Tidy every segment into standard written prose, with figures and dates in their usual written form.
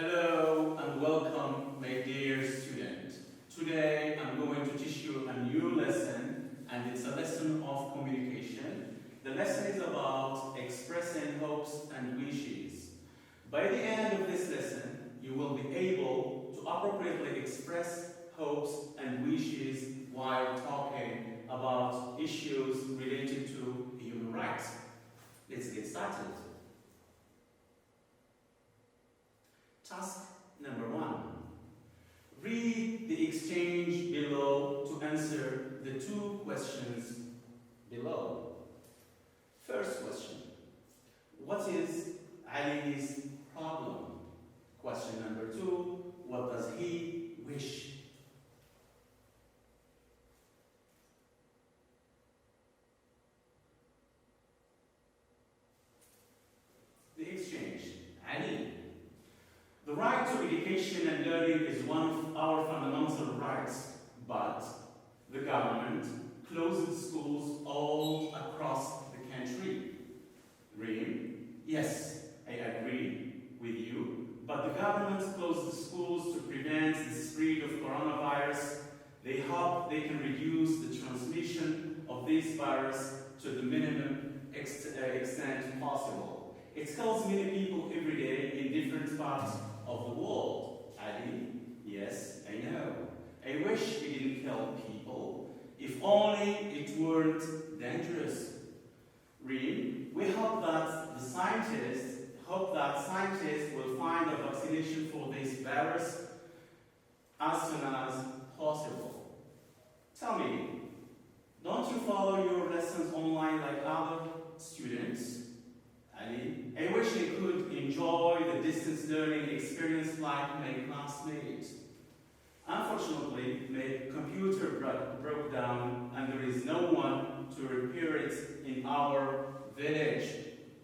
Hello and welcome, my dear student. Today I'm going to teach you a new lesson, and it's a lesson of communication. The lesson is about expressing hopes and wishes. By the end of this lesson, you will be able to appropriately express hopes and wishes while talking about issues related to human rights. Let's get started. Task number 1. Read the exchange below to answer the two questions below. First question. What is Ali's problem? Question number 2. What does he wish? The exchange. Ali. The right to education and learning is one of our fundamental rights, but the government closes schools all across the country. Reem, yes, I agree with you, but the government closes schools to prevent the spread of coronavirus. They hope they can reduce the transmission of this virus to the minimum extent possible. It kills many people every day in different parts of the world. Ali, yes, I know. I wish it didn't kill people. If only it weren't dangerous. Reem, we hope that scientists will find a vaccination for this virus as soon as possible. Tell me, don't you follow your lessons online like other students? Ali, I wish I could enjoy the distance learning experience like my classmates. Unfortunately, my computer broke down and there is no one to repair it in our village.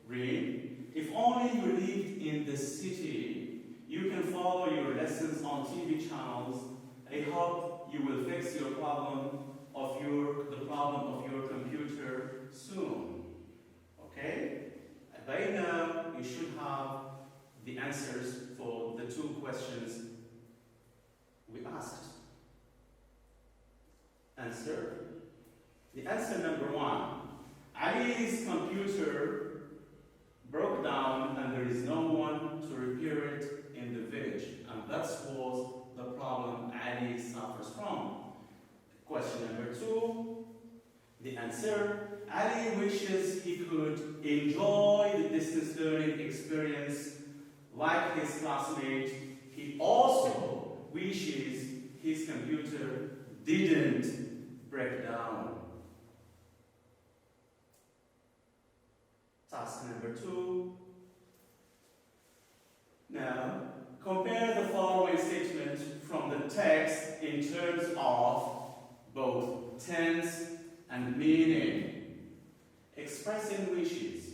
Reem, if only you lived in the city, you can follow your lessons on TV channels. I hope you will fix the problem of your computer soon. Okay? By now, you should have the answers for the two questions we asked. Answer. The answer number 1. Ali's computer broke down and there is no one to repair it in the village. And that was the problem Ali suffers from. Question number 2. The answer. Ali wishes he could enjoy the distance learning experience like his classmates. He also wishes his computer didn't break down. Task number 2. Now, compare the following statement from the text in terms of both tense and meaning. Expressing wishes.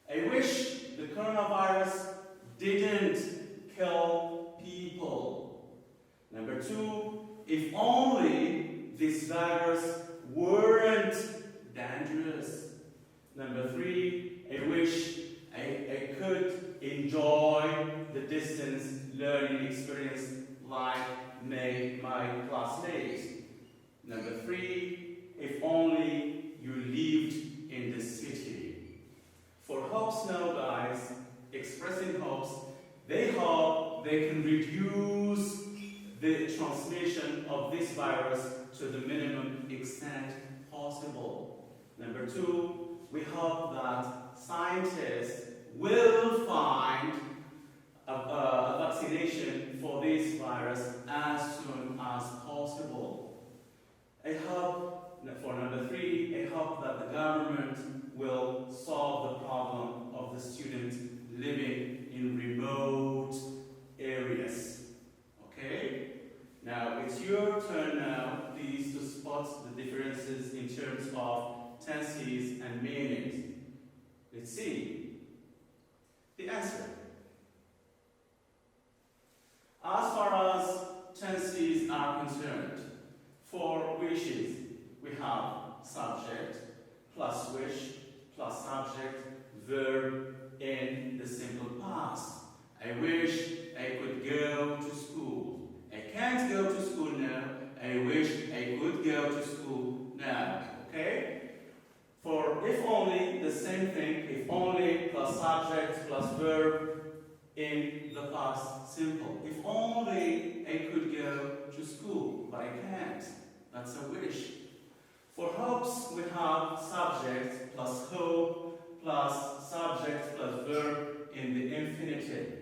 I wish the coronavirus didn't kill people. Number 2, if only this virus weren't dangerous. Number 3, I wish I could enjoy the distance learning experience like my classmates. Number 3, if only you lived in the city. For hopes now, guys, expressing hopes, they hope they can reduce the transmission of this virus to the minimum extent possible. Number 2, we hope that scientists will find a vaccination for this virus as soon as possible. I hope, for number 3, I hope that the government will solve the problem of the students living in remote areas. Okay? Now, it's your turn now, please, to spot the differences in terms of tenses and meanings. Let's see. The answer. As far as tenses are concerned, for wishes, we have subject plus wish plus subject verb in the simple past. I wish I in the past simple. If only I could go to school, but I can't. That's a wish. For hopes, we have subject plus hope plus subject plus verb in the infinitive.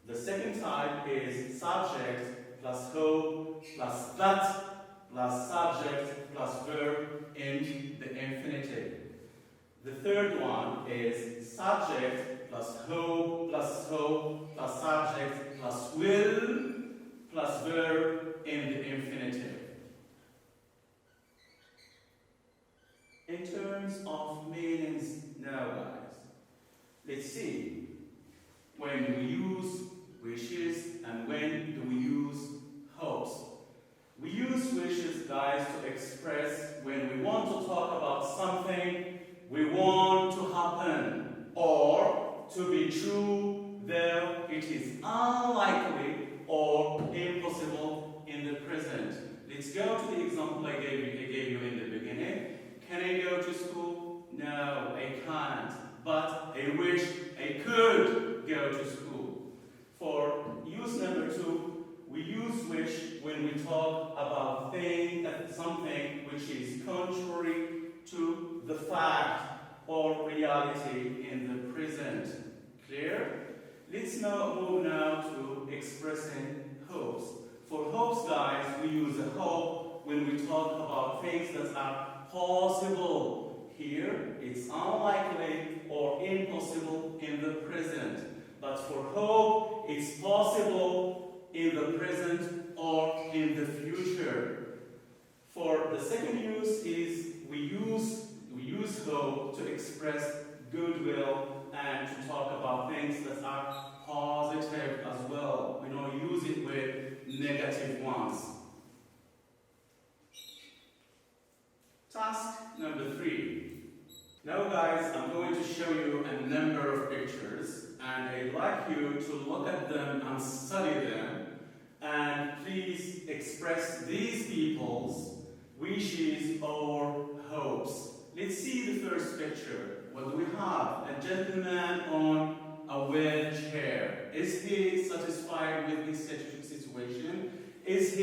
The second type is subject plus hope plus that plus subject plus verb in the infinitive. The third one is subject plus hope plus subject plus will plus verb in the infinitive. In terms of meanings now, guys, let's see. When do we use wishes and when do we use hopes? We use wishes, guys, to express when we want to talk about something we want to happen or to be true, though it is unlikely or impossible in the present. Let's go to the example I gave you in the beginning. Can I go to school? No, I can't. But I wish I could go to school. For use number 2, we use wish when we talk about something which is contrary to the fact or reality in the present. Clear? Let's now move to expressing hopes. For hopes, guys, we use a hope when we talk about things that are possible. Here, it's unlikely or impossible in the present. But for hope, it's possible in the present or in the future. For the second use is we use hope to express goodwill and to talk about things that are positive as well. We don't use it with negative ones. Task number 3. Now, guys, I'm going to show you a number of pictures, and I'd like you to look at them and study them, and please express these people's wishes or hopes. Let's see the first picture. What do we have? A gentleman on a wheelchair. Is he satisfied with his situation? Does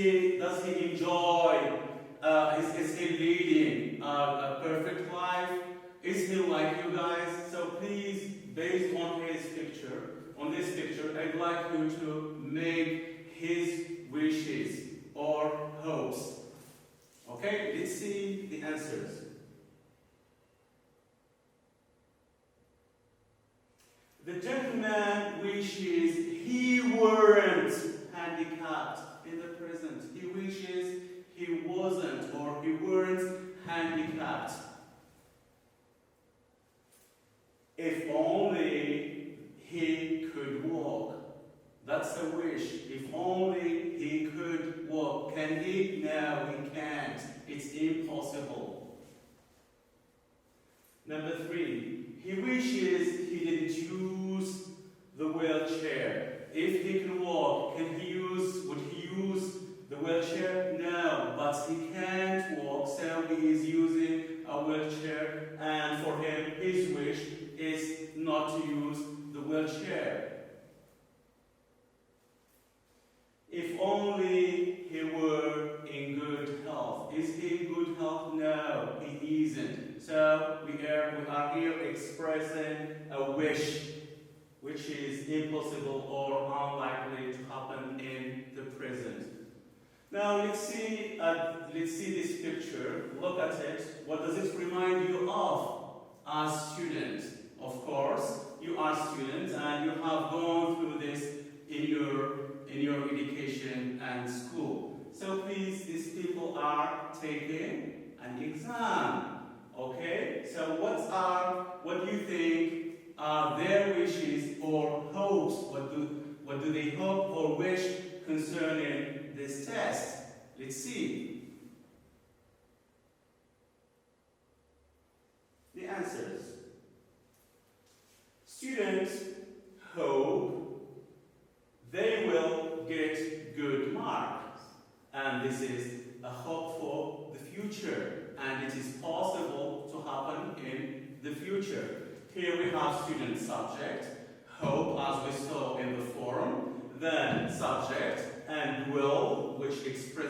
he enjoy? Is he leading a perfect life? Is he like you guys? So please, based on this picture, I'd like you to make his wishes or hopes. Okay, let's see the answers. The gentleman wishes he weren't handicapped in the present. He wishes he wasn't or he weren't handicapped. If only he could walk. That's a wish. If only he could walk. Can he? No, he can't. It's impossible. Number 3. He wishes he didn't use the wheelchair. If he can walk, would he use the wheelchair? No, but he can't walk, so he is using a wheelchair, and for him, his wish is not to use the wheelchair. If only he were in good health. Is he in good health? No, he isn't. So we are here expressing a wish which is impossible or unlikely to happen in the present. Now let's see this picture. Look at it. What does it remind you of as students? Of course, you are students and you have gone through this in your education and school. So please, these people are taking an exam. Okay? So what do you think are their wishes or hopes? What do they hope or wish concerning this test? Let's see. The answers. Students hope they will get good marks. And this is a hope for the future. And it is possible to happen in the future. Here we have student subject. hope, as we saw in the forum, then subject, and will, which expresses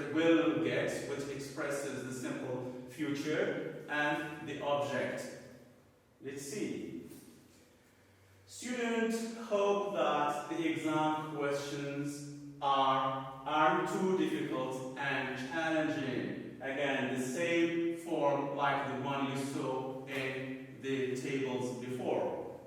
the simple future, and the object. Let's see. Students hope that the exam questions aren't too difficult and challenging. Again, the same form like the one you saw in the tables before.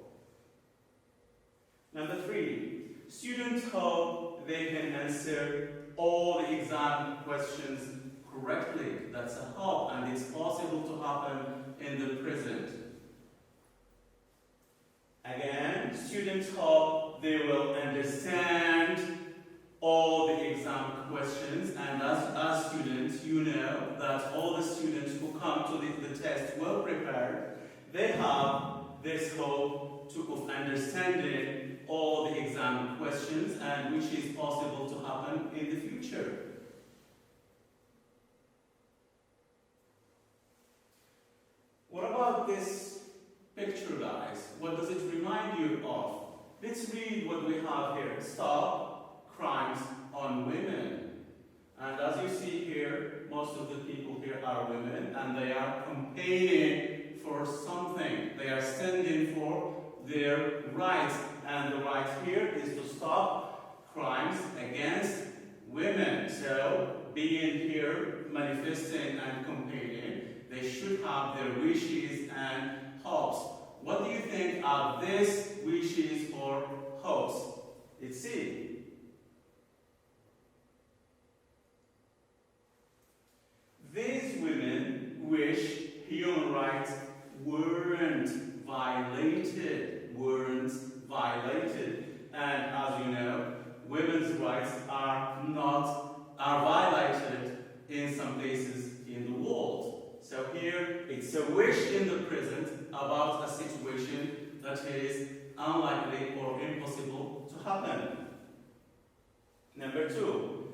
Number 3, students hope they can answer all the exam questions correctly. That's a hope, and it's possible to happen in the present. Again, students hope they will understand all the exam questions, and as students, you know that all the students who come to the test well prepared, they have this hope of understanding all the exam questions, and which is possible to happen in the future. What about this picture, guys? What does it remind you of? Let's read what we have here. Stop crimes on women. And as you see here, most of the people here are women, and they are campaigning for something. They are standing for their rights, and the right here is to stop crimes against women. So, being here, manifesting and campaigning, they should have their wishes and hopes. What do you think are these wishes or hopes? Let's see. These women wish human rights weren't violated. And as you know, women's rights are violated in some places in the world. So here, it's a wish in the present about a situation that is unlikely or impossible to happen. Number 2,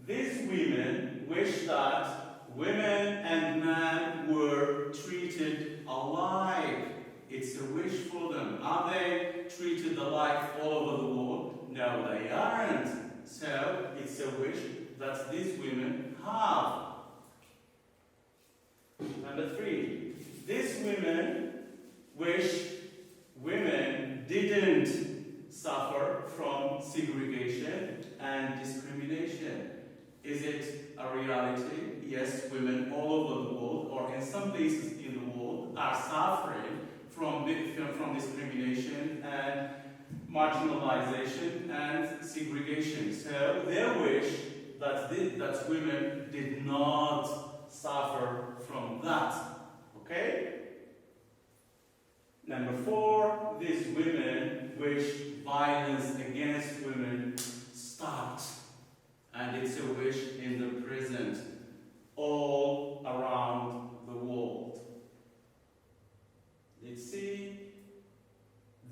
these women wish that women and men were treated alike. It's a wish for them. Are they treated alike all over the world? No, they aren't. So, it's a wish that these women have. Number 3, these women wish women didn't suffer from segregation and discrimination. Is it a reality? Yes, women all over the world, or in some places in the world, are suffering from discrimination and marginalization and segregation. So they wish that women did not suffer from that. Okay? Number 4, these women wish violence against women stopped. And it's a wish in the present, all around the world. Let's see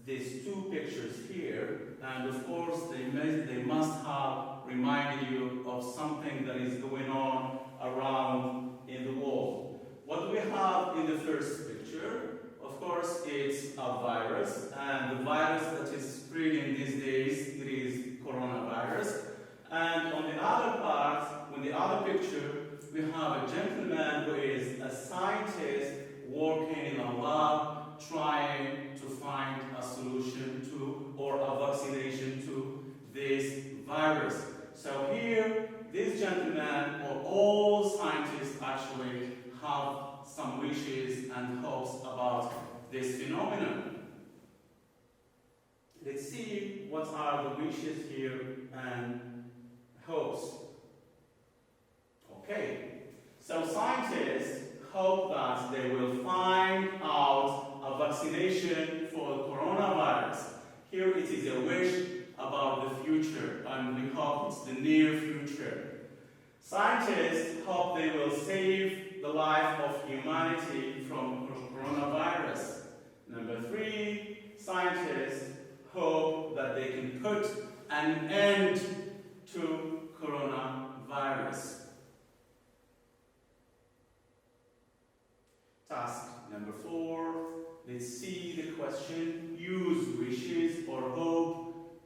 these 2 pictures here, and of course they must have reminded you of something that is going on around in the world. What do we have in the first picture? Of course, it's a virus, and the virus that is spreading these days, it is coronavirus. And on the other part, on the other picture, we have a gentleman who is a scientist working in a lab, trying to find a solution to, or a vaccination to, this virus. So here, this gentleman, or all scientists actually, have some wishes and hopes about this phenomenon. Let's see what are the wishes here and hopes. Okay, so scientists hope that they will find out a vaccination for the coronavirus. Here it is a wish about the future, and we hope it's the near future. Scientists hope they will save the life of humanity from coronavirus. Number 3, scientists hope that they can put an end to coronavirus. Task number 4, let's see the question, use wishes or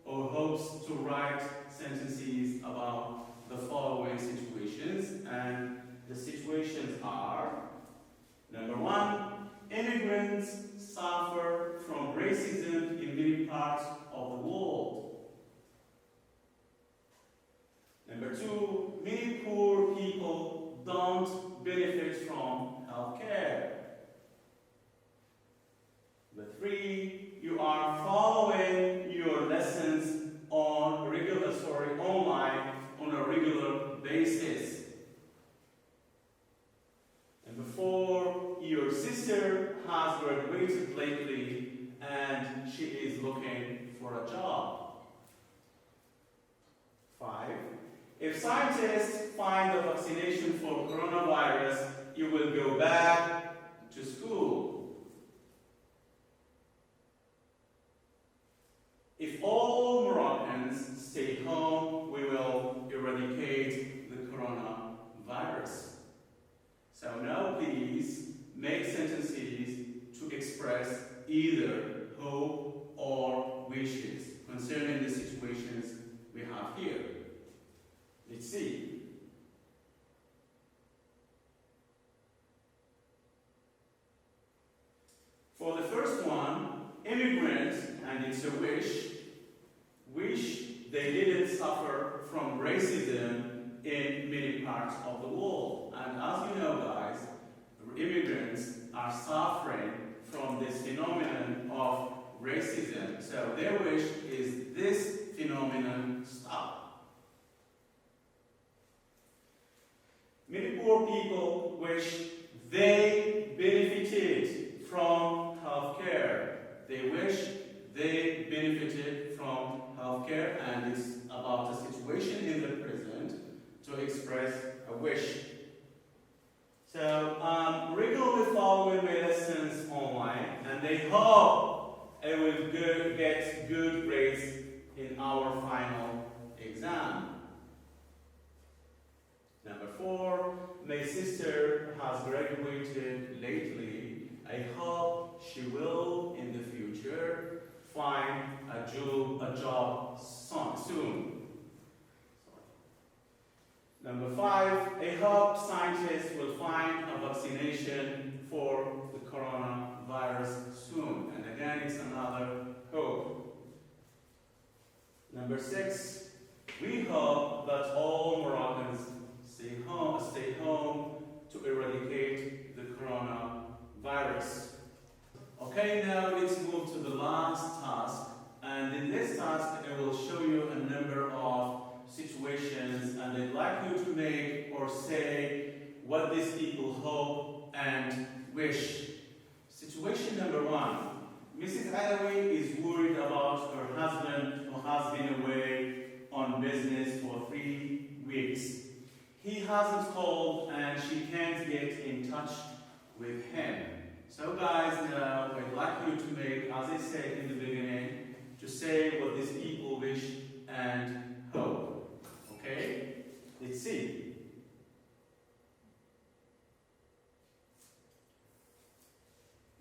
hopes to write sentences about the following situations, and the situations are: number one, immigrants suffer from racism in many parts of the world. Number two, many poor people don't benefit from healthcare. Number three, you are following your lessons online on a regular basis. Number four, your sister has graduated lately and she is looking for a job. 5. If scientists find a vaccination for coronavirus, you will go back to school. If all Moroccans stay home, we will eradicate the coronavirus. So now please make sentences to express either hope or wishes concerning the situations we have here. Let's see. For the first one, immigrants, and it's a wish they didn't suffer from racism in many parts of the world. And as you know, guys, immigrants are suffering from this phenomenon of racism. So their wish is this phenomenon stop. Many poor people wish they benefited from healthcare. They wish they benefited from healthcare, and it's about a situation in the present to express a wish. So regularly following my lessons online, and they hope I will get good grades in our final exam. Number 4, my sister has graduated lately. I hope she will in the future find a job soon. Number 5, I hope scientists will find a vaccination for the coronavirus soon. And again, it's another hope. Number 6, we hope that all Moroccans stay home to eradicate the coronavirus. Okay, now let's move to the last task. And in this task, I will show you a number of situations, and I'd like you to make or say what these people hope and wish. Situation number 1. Mrs. Alawi is worried about her husband who has been away on business for 3 weeks. He hasn't called and she can't get in touch with him. So guys, now I'd like you to make, as I said in the beginning, to say what these people wish and hope. Okay? Let's see.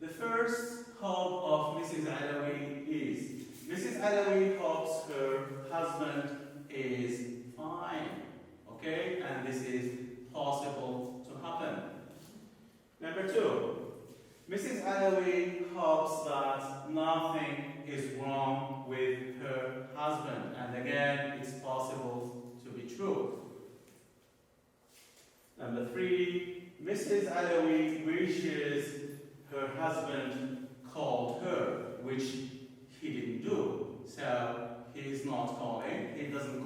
The first hope of Mrs. Alawi is, Mrs. Alawi hopes her husband is fine. Okay? And this is possible to happen. Number 2. Mrs. Alawi hopes that nothing is wrong with her husband. And again, it's possible to be true. Number 3. Mrs. Alawi wishes her husband called her, which he didn't do. So he is not calling, he doesn't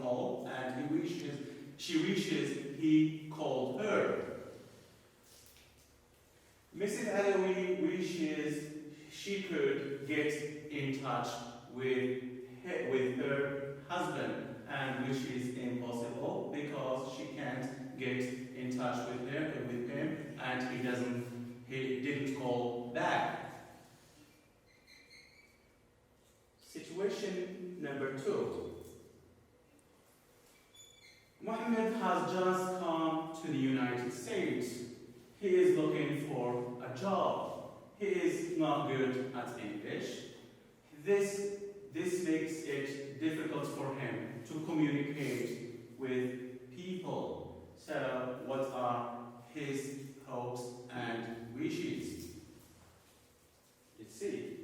she wishes he called her. Mrs. Alawi wishes she could get in touch with her husband, and which is impossible because she can't get in touch with him, and he didn't call back. Situation number 2. Mohammed has just come to the United States. He is looking for a job. He is not good at English. This this makes it difficult for him to communicate with people. So, what are his hopes and wishes? Let's see.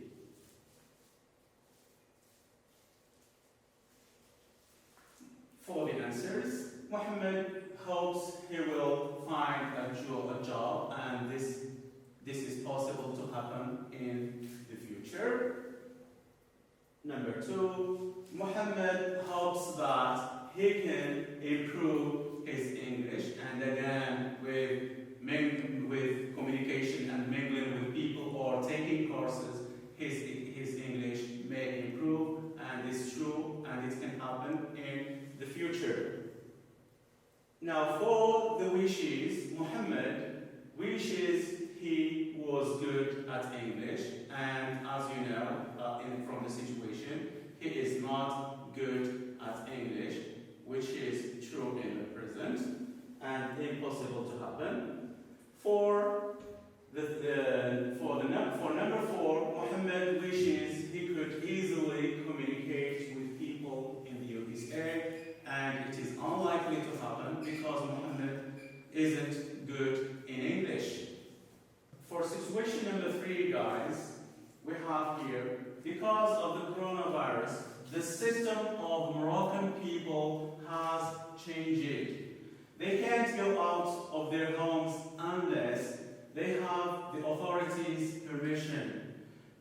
For the answers, Muhammad hopes he will find a job, and this is possible to happen in the future. Number 2, Muhammad hopes that he can improve his English, and again with communication and mingling with people or taking courses, his English may improve, and it's true, and it can happen in the future. Now, for the wishes, Muhammad wishes he was good at English, and as you know, from the situation, he is not good at English, which is true in the present and impossible to happen. For number 4, Muhammad wishes he could easily communicate with people in the USA, and it is unlikely to happen because Muhammad isn't good in English. For situation number 3, guys, we have here, because of the coronavirus, the system of Moroccan people has changed. They can't go out of their homes unless they have the authorities' permission.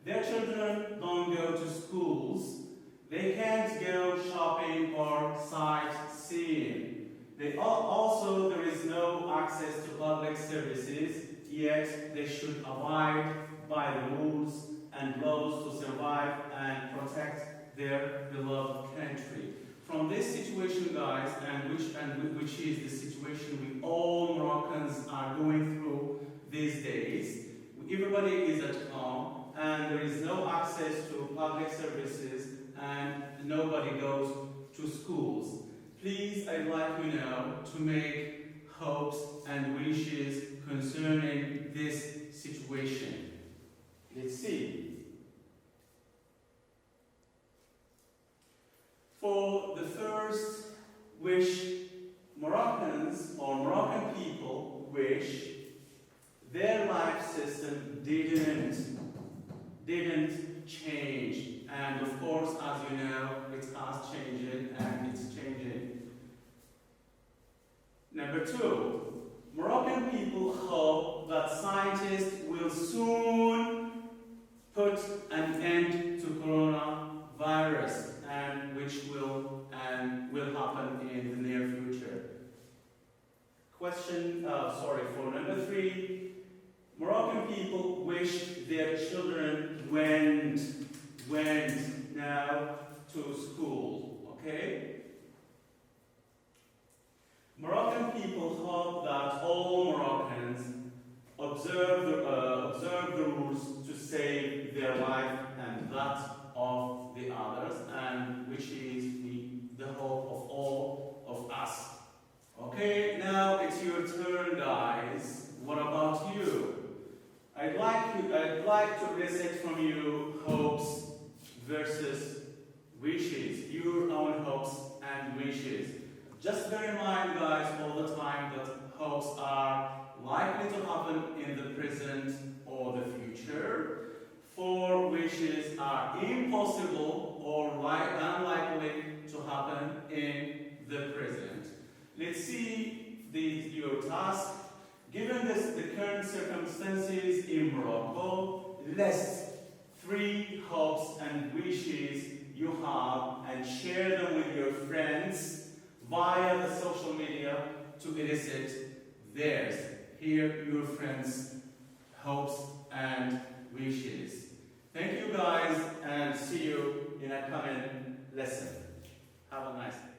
Their children don't go to schools. They can't go shopping or sightseeing. Also, there is no access to public services, yet they should abide by the rules and laws to survive and protect their beloved country. From this situation, guys, which is the situation we all Moroccans are going through these days, everybody is at home and there is no access to public services and nobody goes to schools. Please, I'd like you now to make hopes and wishes concerning this situation. Let's see. For the first wish, Moroccans or Moroccan people wish their life system didn't change. And of course, as you know, it has changed and it's changing. Number 2, Moroccan people hope that scientists will soon put an end to coronavirus, and which will happen in the near future. For number 3, Moroccan people wish their children went now to school. Okay. Moroccan people hope that all Moroccans observe the rules to save their life and that of the others, and which is the hope of all of us. Okay, now it's your turn, guys. What about you? I'd like to elicit from you hopes versus wishes, your own hopes and wishes. Just bear in mind, guys, all the time that hopes are likely to happen in the present or the future. For wishes are impossible or unlikely to happen in the present. Let's see your task. Given the current circumstances in Morocco, list 3 hopes and wishes you have and share them with your friends via the social media to elicit theirs. Hear your friends' hopes and wishes. Thank you, guys, and see you in a coming lesson. Have a nice day.